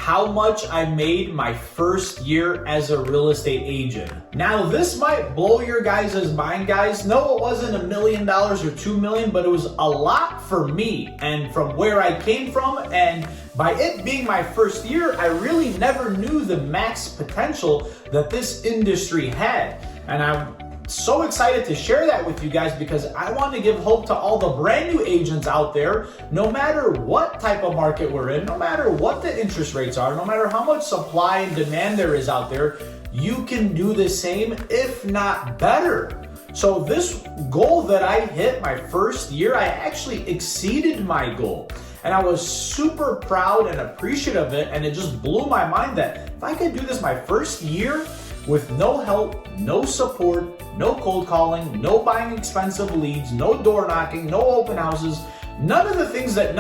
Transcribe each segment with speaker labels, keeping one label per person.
Speaker 1: how much I made my first year as a real estate agent. Now, this might blow your guys' mind, guys. No, it wasn't $1 million or $2 million, but it was a lot for me and from where I came from. And by it being my first year, I really never knew the max potential that this industry had. And I'm so excited to share that with you guys because I want to give hope to all the brand new agents out there, no matter what type of market we're in, no matter what the interest rates are, no matter how much supply and demand there is out there, you can do the same, if not better. So this goal that I hit my first year, I actually exceeded my goal. And I was super proud and appreciative of it. And it just blew my mind that if I could do this my first year with no help, no support, no cold calling, no buying expensive leads, no door knocking, no open houses, none of the things that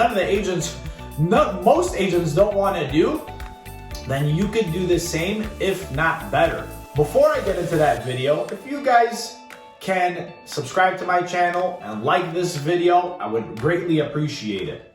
Speaker 1: most agents don't want to do, then you could do the same, if not better. Before I get into that video, if you guys can subscribe to my channel and like this video, I would greatly appreciate it.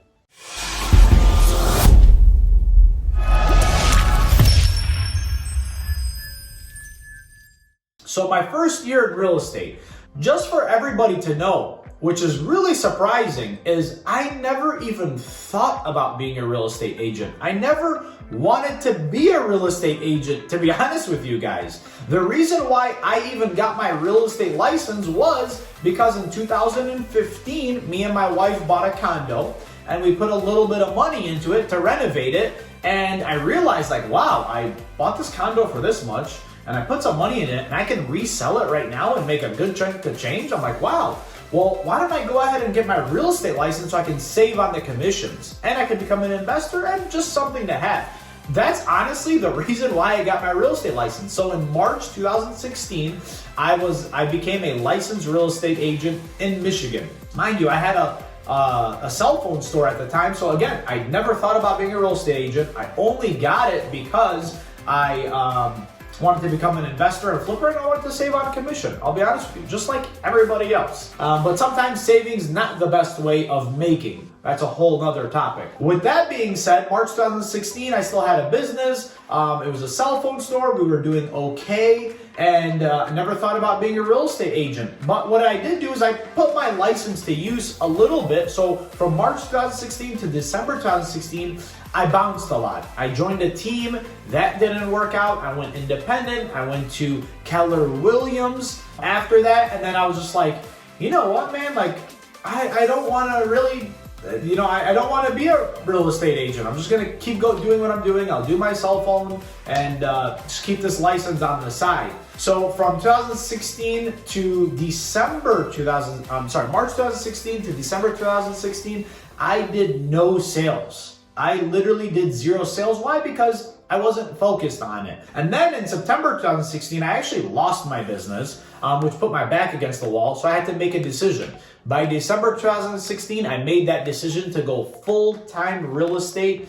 Speaker 1: So my first year in real estate, just for everybody to know, which is really surprising, is I never even thought about being a real estate agent. I never wanted to be a real estate agent, to be honest with you guys. The reason why I even got my real estate license was because in 2015, me and my wife bought a condo and we put a little bit of money into it to renovate it. And I realized like, wow, I bought this condo for this much and I put some money in it and I can resell it right now and make a good chunk of change. I'm like, wow, well, why don't I go ahead and get my real estate license so I can save on the commissions and I can become an investor and just something to have. That's honestly the reason why I got my real estate license. So in March 2016, I became a licensed real estate agent in Michigan. Mind you, I had a cell phone store at the time. So again, I never thought about being a real estate agent. I only got it because I wanted to become an investor and flipper, and I wanted to save on commission. I'll be honest with you, just like everybody else. But sometimes saving's not the best way of making. That's a whole nother topic. With that being said, March 2016, I still had a business. It was a cell phone store. We were doing okay, and I never thought about being a real estate agent. But what I did do is I put my license to use a little bit. So from March 2016 to December 2016, I bounced a lot. I joined a team, that didn't work out. I went independent. I went to Keller Williams after that. And then I was just like, you know what, man? Like, I don't want to really, I don't want to be a real estate agent. I'm just going to keep doing what I'm doing. I'll do my cell phone and just keep this license on the side. So from 2016 to March 2016 to December 2016, I did no sales. I literally did 0 sales. Why? Because I wasn't focused on it. And then in September 2016, I actually lost my business, which put my back against the wall. So I had to make a decision. By December 2016, I made that decision to go full-time real estate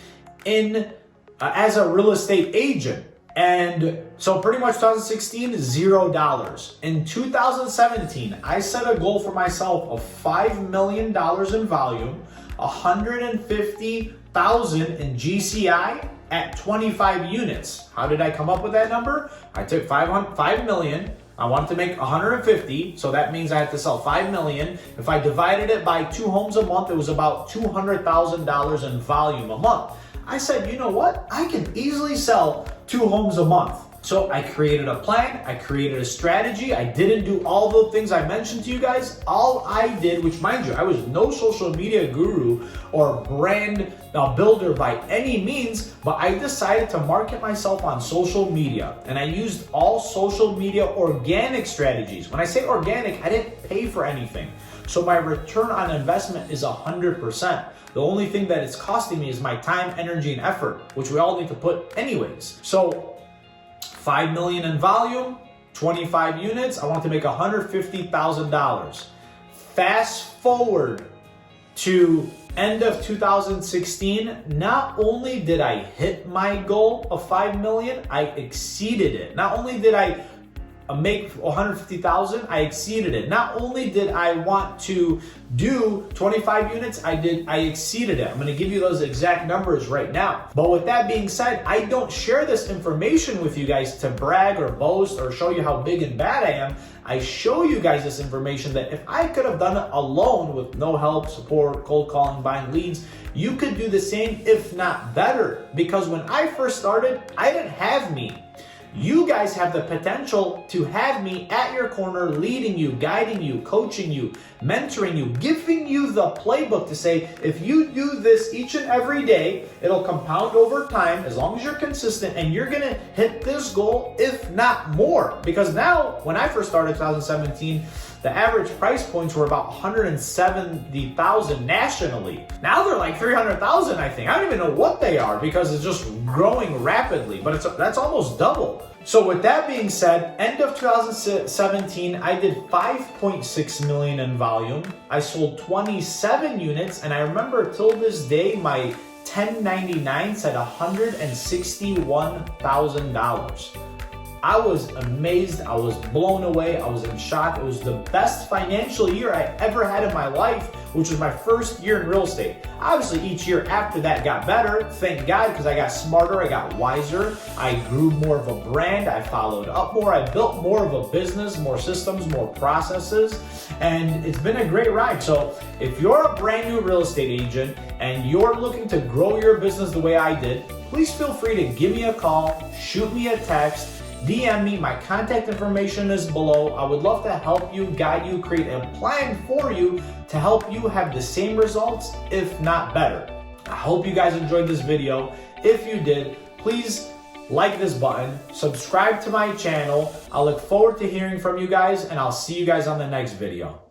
Speaker 1: as a real estate agent. And so pretty much 2016, $0. In 2017, I set a goal for myself of $5 million in volume, 150,000 in GCI at 25 units. How did I come up with that number? I took 5 million. I wanted to make 150, so that means I had to sell 5 million. If I divided it by 2 homes a month, it was about $200,000 in volume a month. I said, you know what? I can easily sell 2 homes a month. So I created a plan, I created a strategy. I didn't do all the things I mentioned to you guys. All I did, which mind you, I was no social media guru or brand builder by any means, but I decided to market myself on social media. And I used all social media organic strategies. When I say organic, I didn't pay for anything. So my return on investment is 100%. The only thing that it's costing me is my time, energy, and effort, which we all need to put anyways. So 5 million in volume, 25 units. I want to make $150,000. Fast forward to end of 2016, not only did I hit my goal of 5 million, I exceeded it. Not only did I make 150,000, I exceeded it. Not only did I want to do 25 units, I exceeded it. I'm gonna give you those exact numbers right now. But with that being said, I don't share this information with you guys to brag or boast or show you how big and bad I am. I show you guys this information that if I could have done it alone with no help, support, cold calling, buying leads, you could do the same, if not better. Because when I first started, I didn't have me. You guys have the potential to have me at your corner, leading you, guiding you, coaching you, mentoring you, giving you the playbook to say, if you do this each and every day, it'll compound over time as long as you're consistent and you're gonna hit this goal, if not more. Because now, when I first started 2017, the average price points were about 170,000 nationally. Now they're like 300,000, I think. I don't even know what they are because it's just growing rapidly, but that's almost double. So with that being said, end of 2017, I did 5.6 million in volume. I sold 27 units, and I remember till this day, my 1099 said $161,000. I was amazed, I was blown away, I was in shock. It was the best financial year I ever had in my life, which was my first year in real estate. Obviously, each year after that got better, thank God, because I got smarter, I got wiser, I grew more of a brand, I followed up more, I built more of a business, more systems, more processes, and it's been a great ride. So if you're a brand new real estate agent and you're looking to grow your business the way I did, please feel free to give me a call, shoot me a text, DM me. My contact information is below. I would love to help you, guide you, create a plan for you to help you have the same results, if not better. I hope you guys enjoyed this video. If you did, please like this button, subscribe to my channel. I look forward to hearing from you guys, and I'll see you guys on the next video.